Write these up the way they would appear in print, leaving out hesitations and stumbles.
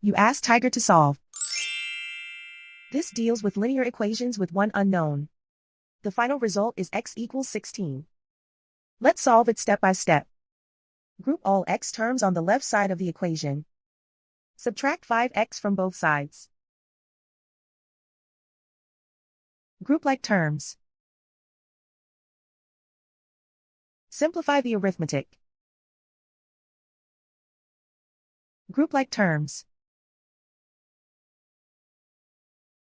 You ask Tiger to solve. This deals with linear equations with one unknown. The final result is x equals 16. Let's solve it step by step. Group all x terms on the left side of the equation. Subtract 5x from both sides. Group like terms. Simplify the arithmetic. Group like terms.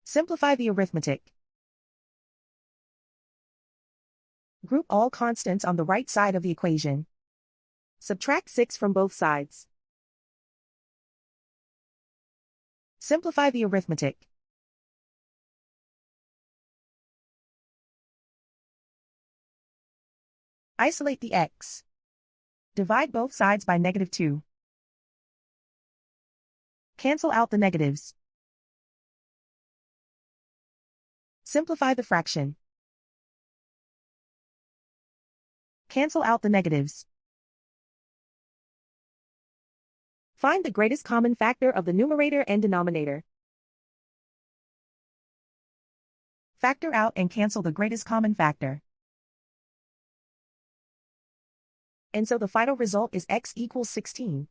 Simplify the arithmetic. Group all constants on the right side of the equation. Subtract 6 from both sides. Simplify the arithmetic. Isolate the x. Divide both sides by -2. Cancel out the negatives. Simplify the fraction. Cancel out the negatives. Find the greatest common factor of the numerator and denominator. Factor out and cancel the greatest common factor. And so the final result is x equals 16.